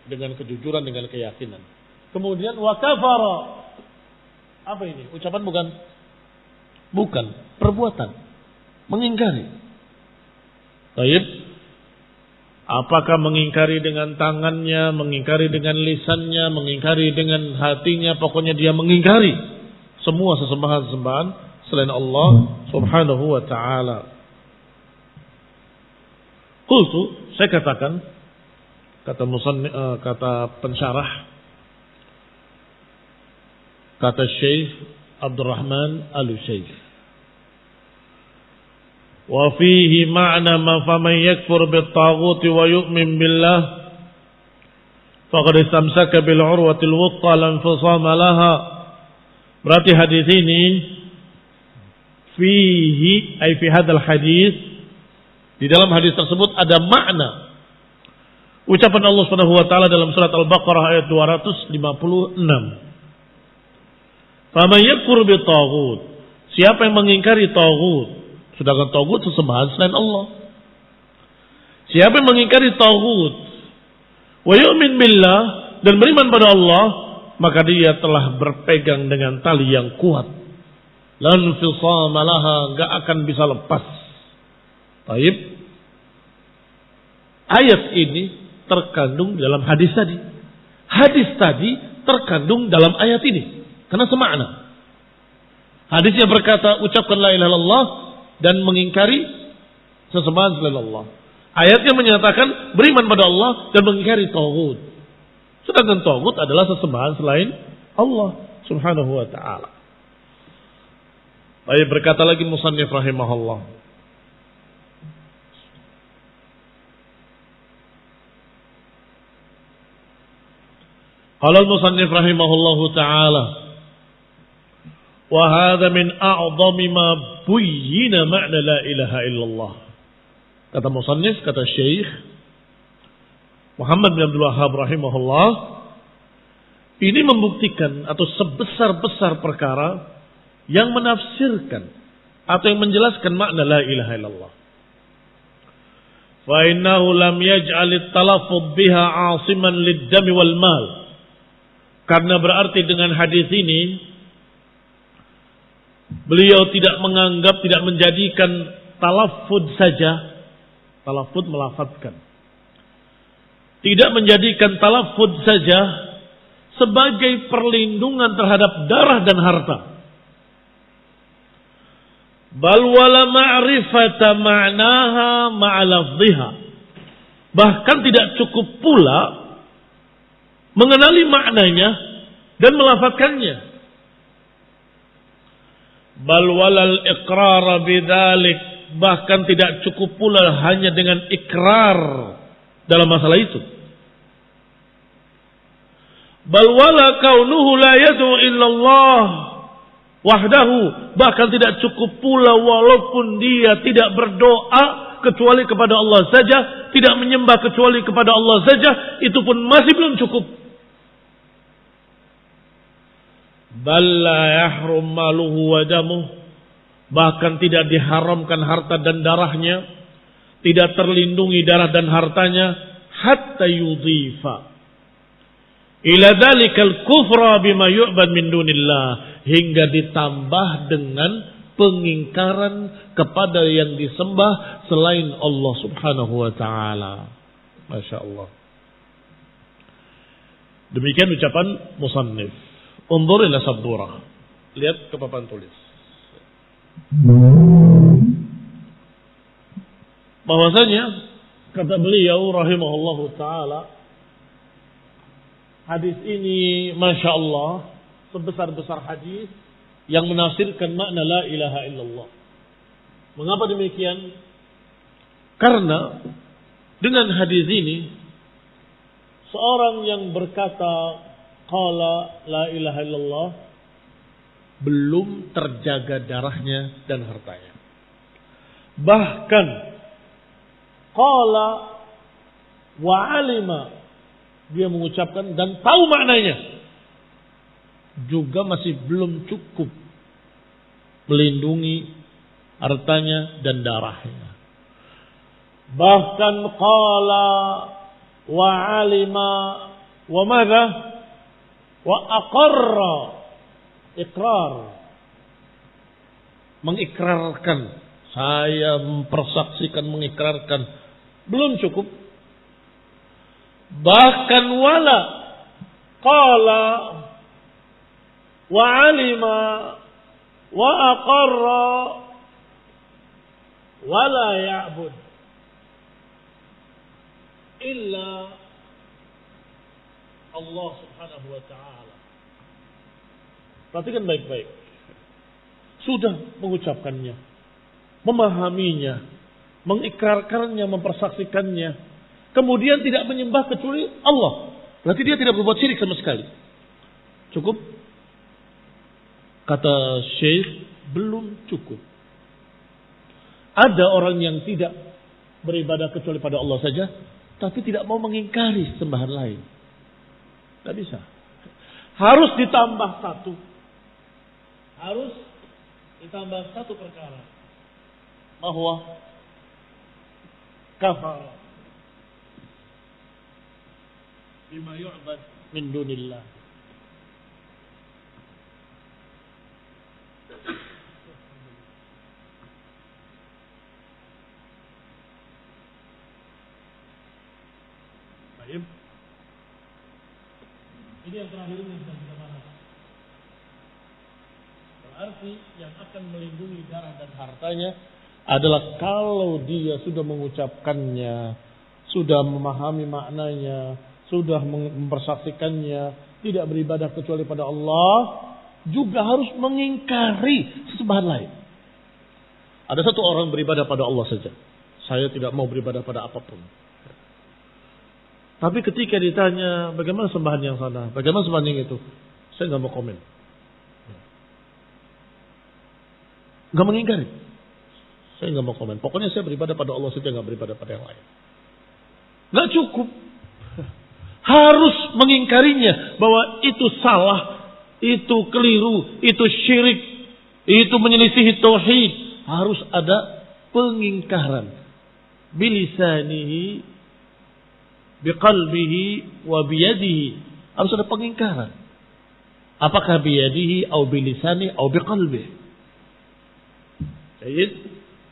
dengan kejujuran, dengan keyakinan. Kemudian wa kafara. Apa ini? Ucapan bukan perbuatan. Mengingkari. Baik. Apakah mengingkari dengan tangannya, mengingkari dengan lisannya, mengingkari dengan hatinya, pokoknya dia mengingkari semua sesembahan-sesembahan selain Allah Subhanahu wa taala. Qultu, saya katakan, kata pensyarah, kata Syekh Abdurrahman Al-Syekh, wa fihi ma'na ma faman yakfur bit-taghuti wa yu'min billah faqad istamsaka bil 'urwatil wuthqa la infisama laha. Berarti hadis ini fihi ay fi hadzal hadis, di dalam hadis tersebut ada makna ucapan Allah Subhanahu wa taala dalam surat Al-Baqarah ayat 256. Faman yakfur bit-taghut, siapa yang mengingkari taghut, Sedangkan tagut sesembahan selain Allah. Siapa yang mengingkari tagut wa yu'min billah dan beriman pada Allah, maka dia telah berpegang dengan tali yang kuat. Lan fisama laha, enggak akan bisa lepas. Baik. Ayat ini terkandung dalam hadis tadi. Hadis tadi terkandung dalam ayat ini karena semakna. Hadisnya berkata ucapkan la ilaha illallah dan mengingkari sesembahan selain Allah. Ayatnya menyatakan beriman pada Allah dan mengingkari tagut. Sedangkan tagut adalah sesembahan selain Allah Subhanahu wa taala. Baik, berkata lagi musannif rahimahullah. Qala al-musannif rahimahullahu taala wa hadha min a'dhami ma buyyina ma'na la ilaha illallah. Kata musannif, kata Syekh Muhammad bin Abdul Wahhab rahimahullah, ini membuktikan atau sebesar-besar perkara yang menafsirkan atau yang menjelaskan makna la ilaha illallah. Fa innahu lam yaj'al at-talaffuz biha 'asiman lid-dami wal mal. Karena berarti dengan hadis ini beliau tidak menganggap, tidak menjadikan talaffuz saja, talaffuz melafadzkan, tidak menjadikan talaffuz saja sebagai perlindungan terhadap darah dan harta. Bal wala ma'rifata ma'naha ma'alafdhiha. Bahkan tidak cukup pula mengenali maknanya dan melafadzkannya. Bal walal iqrar bidzalik. Bahkan tidak cukup pula hanya dengan ikrar dalam masalah itu. Bal wala kaunuhu la yad'u illallah wahdahu. Bahkan tidak cukup pula walaupun dia tidak berdoa kecuali kepada Allah saja, tidak menyembah kecuali kepada Allah saja, itu pun masih belum cukup. Bal la yahrum maluhu wa damuh. Bahkan tidak diharamkan harta dan darahnya, tidak terlindungi darah dan hartanya, hatta yudhifa ila dzalikal kufra bima yu'bad min dunillah, hingga ditambah dengan pengingkaran kepada yang disembah selain Allah Subhanahu wa taala. Masya Allah. Demikian ucapan musannif. Unzur ila sabdurah. Lihat ke papan tulis. Bahwasanya kata beliau rahimahullahu taala, hadis ini Masya Allah sebesar-besar hadis yang menafsirkan makna la ilaha illallah. Mengapa demikian? Karena dengan hadis ini seorang yang berkata qala la ilaha illallah belum terjaga darahnya dan hartanya. Bahkan qala wa alima, dia mengucapkan dan tahu maknanya, juga masih belum cukup melindungi hartanya dan darahnya. Bahkan qala wa alima wa madza wa aqarra, ikrar, mengikrarkan, saya mempersaksikan, mengikrarkan, belum cukup. Bahkan wala qala wa alima wa aqarra wala ya'bud illa Allah Subhanahu wa ta'ala. Perhatikan baik-baik. Sudah mengucapkannya, memahaminya, mengikrarkannya, mempersaksikannya, kemudian tidak menyembah kecuali Allah. Berarti dia tidak berbuat syirik sama sekali. Cukup? Kata Syekh, belum cukup. Ada orang yang tidak beribadah kecuali pada Allah saja, tapi tidak mau mengingkari sembahan lain. Tidak bisa. Harus ditambah satu. Harus ditambah satu perkara. bahwa kafar bima yu'bad min dunillah. Baik. Ini yang terakhir ini sudah kita bahas. Berarti yang akan melindungi darah dan hartanya adalah kalau dia sudah mengucapkannya, sudah memahami maknanya, sudah mempersaksikannya, tidak beribadah kecuali pada Allah, juga harus mengingkari sesembahan lain. Ada satu orang beribadah pada Allah saja. Saya tidak mau beribadah pada apapun. Tapi ketika ditanya bagaimana sembahan yang sana, bagaimana sembahan yang itu, saya nggak mau komen, nggak mengingkari. Saya nggak mau komen. Pokoknya saya beribadah pada Allah saja, nggak beribadah pada yang lain. Nggak cukup, harus mengingkarinya bahwa itu salah, itu keliru, itu syirik, itu menyelisihi tauhid. Harus ada pengingkaran bilisanihi, biqalbihi wa biyadihi. Harus ada pengingkaran. Apakah biyadihi atau bilisani atau biqalbihi. Jadi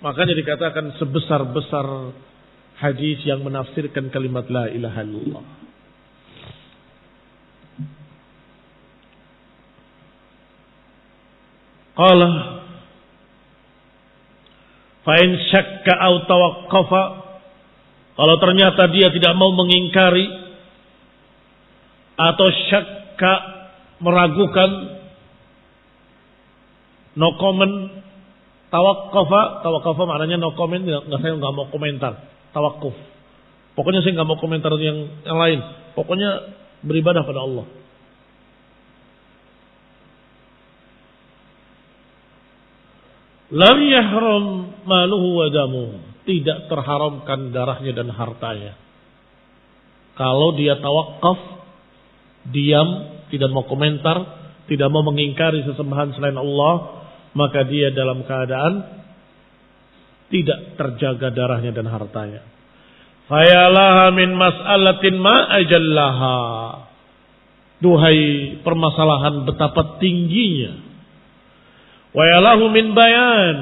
makanya dikatakan sebesar-besar hadis yang menafsirkan kalimat la ilaha illallah. Qala fa in syakka aw tawaqqafa, kalau ternyata dia tidak mau mengingkari atau syakka, meragukan, no comment, tawaqqafa maknanya no comment, saya nggak mau komentar, tawakuf. Pokoknya saya nggak mau komentar yang lain. Pokoknya beribadah pada Allah. Lam yahram maluhu wa damuhu, tidak terharamkan darahnya dan hartanya. Kalau dia tawakaf, diam, tidak mau komentar, tidak mau mengingkari sesembahan selain Allah, maka dia dalam keadaan tidak terjaga darahnya dan hartanya. Fayalaha min mas'alatin ma ajallaha. Duhai permasalahan betapa tingginya. Wayalahu min bayan.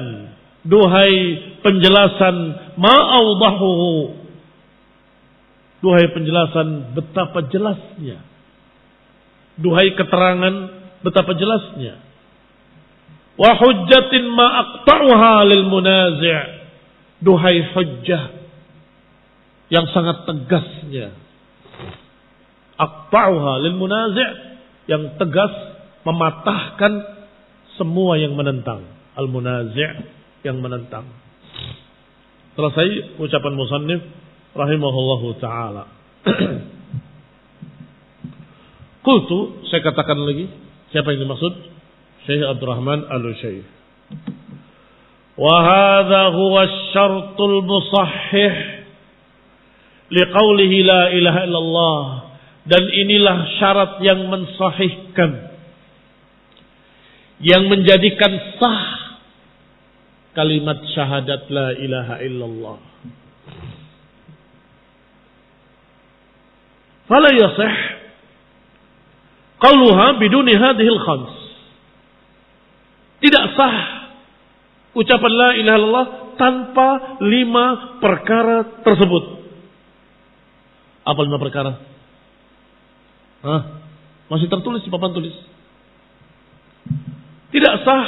Duhai penjelasan ma'awdahuhu. Duhai penjelasan betapa jelasnya. Duhai keterangan betapa jelasnya. Wa hujjatin ma'aqta'uha lil munazi'. Duhai hujjah yang sangat tegasnya. Aqta'uha lil munazi', yang tegas mematahkan semua yang menentang. Al-munazi' yang menentang. Selesai ucapan musannif rahimahullahu ta'ala. Qultu, saya katakan lagi, siapa yang dimaksud? Syekh Abdurrahman Al-Utsaimin. Wa hadha huwa asy-syartul musahhih liqaulihi la ilaha illallah, dan inilah syarat yang mensahihkan, yang menjadikan sah kalimat syahadat la ilaha illallah. Fala yasih qauluha biduni hadhil khams. Tidak sah ucapan la ilaha illallah tanpa 5 perkara tersebut. Apa 5 perkara? Masih tertulis di papan tulis. Tidak sah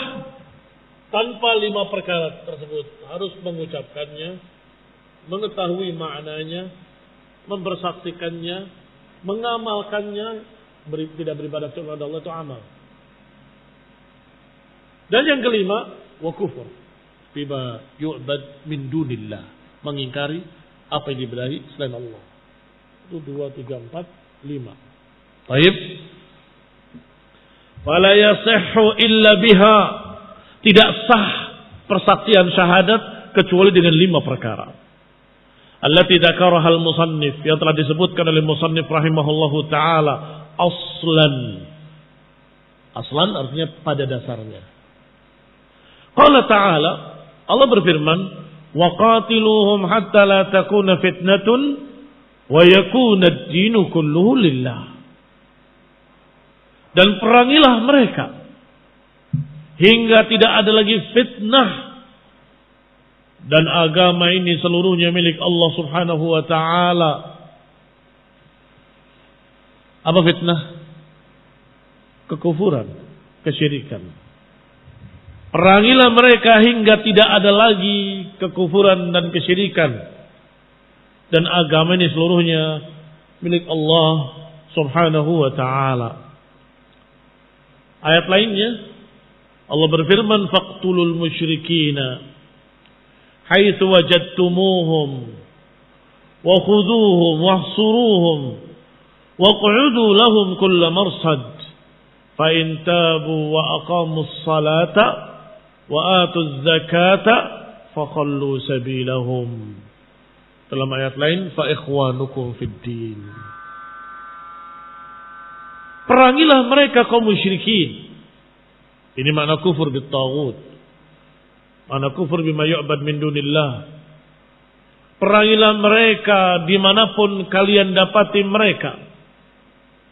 tanpa 5 perkara tersebut. Harus mengucapkannya, mengetahui maknanya, mempersaksikannya, mengamalkannya. Tidak beribadah kepada Allah itu amal. Dan yang kelima, wa kufur bima yu'bad min dunillah, mengingkari apa yang diibadahi selain Allah. Itu 2, 3, 4, 5. Baik. Fala yasihhu illa biha, tidak sah persaksian syahadat kecuali dengan 5 perkara. Allati dzakaraha al-musannif, yang telah disebutkan oleh musannif rahimahullahu taala, aslan. Aslan artinya pada dasarnya. Qala ta'ala, Allah berfirman, wa qatiluhum hatta la takuna fitnatun wa yakuna ad-dinu kulluhu lillah. Dan perangilah mereka hingga tidak ada lagi fitnah dan agama ini seluruhnya milik Allah Subhanahu wa taala. Apa fitnah? Kekufuran, kesyirikan. Perangilah mereka hingga tidak ada lagi kekufuran dan kesyirikan. Dan agama ini seluruhnya milik Allah Subhanahu wa taala. Ayat lainnya Allah berfirman, faqtulul musyrikina haitsu wajadtumuhum wa khudhuhum wahsuruhum waq'udu lahum kulla marsad fa in tabu wa aqamus salata wa atuz zakata fakhallu sabilahum. Dalam ayat lain, fa ikhwanukum fid din. Perangilah mereka kaum musyrikin. Ini makna kufur bit-taghut. Makna kufur bima yu'bad min dunillah. Perangilah mereka dimanapun kalian dapati mereka.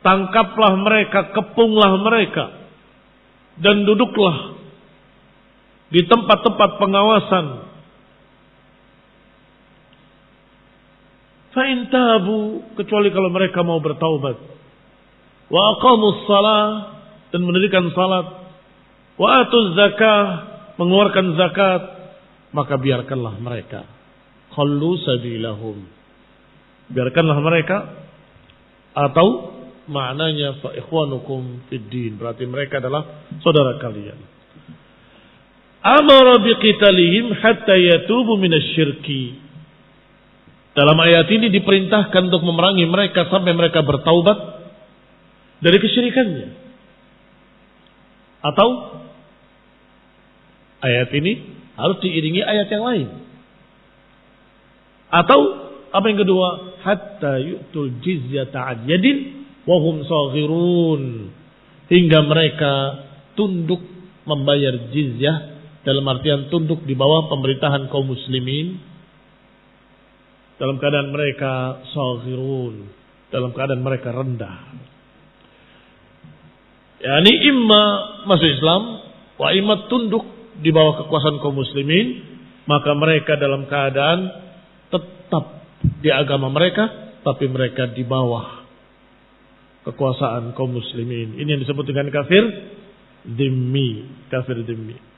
Tangkaplah mereka, kepunglah mereka. Dan duduklah di tempat-tempat pengawasan. Fa in tabu, kecuali kalau mereka mau bertaubat. Wa aqamus shalah, dan mendirikan salat. Wa atuz zakah, mengeluarkan zakat, maka biarkanlah mereka. Khallu sabilahum, biarkanlah mereka. Atau maknanya fa ikhwanukum fid din, berarti mereka adalah saudara kalian. Amara biqitalihim hatta yatubu minasyirki. Dalam ayat ini diperintahkan untuk memerangi mereka sampai mereka bertaubat dari kesyirikannya. Atau ayat ini harus diiringi ayat yang lain. Atau apa yang kedua? Hatta yu'tul jizyata 'an yadin wa hum saghirun. Hingga mereka tunduk membayar jizyah, dalam artian tunduk di bawah pemerintahan kaum muslimin, dalam keadaan mereka saghirun, dalam keadaan mereka rendah. Yani imma masuk Islam, wa imma tunduk di bawah kekuasaan kaum muslimin, maka mereka dalam keadaan tetap di agama mereka, tapi mereka di bawah kekuasaan kaum muslimin. Ini yang disebut dengan kafir dhimmi, kafir dhimmi.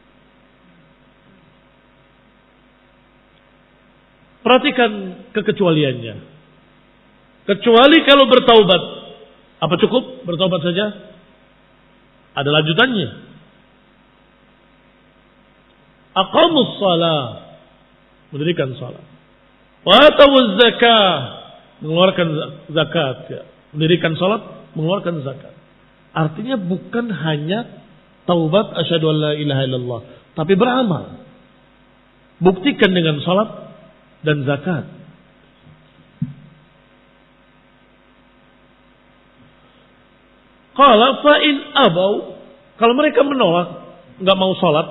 Perhatikan kekecualiannya. Kecuali kalau bertaubat. Apa cukup bertaubat saja? Ada lanjutannya. Aqamus shalah, mendirikan salat. Wa atawuz zakah, mengeluarkan zakat, ya. Mendirikan salat, mengeluarkan zakat. Artinya bukan hanya taubat asyhadu an la ilaha illallah, tapi beramal. Buktikan dengan salat dan zakat. Qala fa in abau, kalau mereka menolak, enggak mau salat,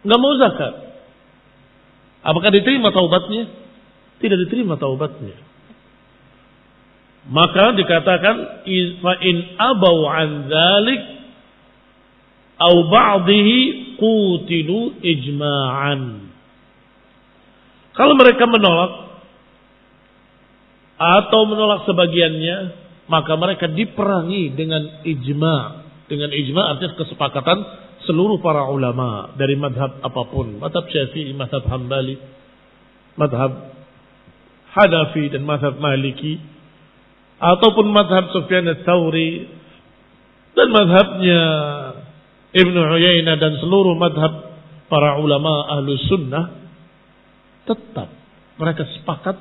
enggak mau zakat, apakah diterima taubatnya? Tidak diterima taubatnya. Maka dikatakan fa in abau an dzalik au ba'dihi qutilu ijma'an. Kalau mereka menolak atau menolak sebagiannya, maka mereka diperangi dengan ijma'. Dengan ijma' artinya kesepakatan seluruh para ulama dari madhab apapun. Madhab Syafi'i, madhab Hambali, madhab Hanafi dan madhab Maliki. Ataupun madhab Sufyan ats-Tsauri dan madhabnya Ibnu Uyainah dan seluruh madhab para ulama ahlu sunnah. Tetap mereka sepakat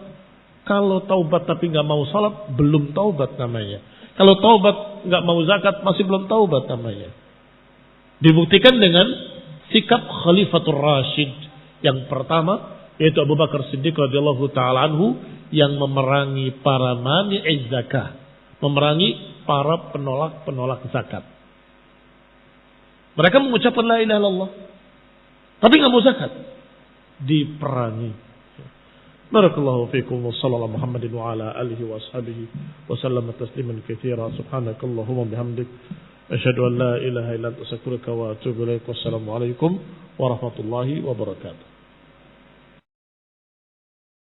kalau taubat tapi nggak mau salat belum taubat namanya. Kalau taubat nggak mau zakat masih belum taubat namanya. Dibuktikan dengan sikap Khalifatul Rasyid yang pertama, yaitu Abu Bakar Siddiq radhiyallahu taala anhu, yang memerangi para mani'iz zakah, memerangi para penolak-penolak zakat. Mereka mengucapkan la ilaha illallah, tapi nggak mau zakat. diperangi. Barakallahu fikum wa sallallahu Muhammadin wa ala alihi wa ashabihi wa sallama tasliman katsira. Subhanakallahumma bihamdik asyhadu an la ilaha illa anta astaghfiruka wa atubu ilaik. Wassalamu alaikum warahmatullahi wabarakatuh.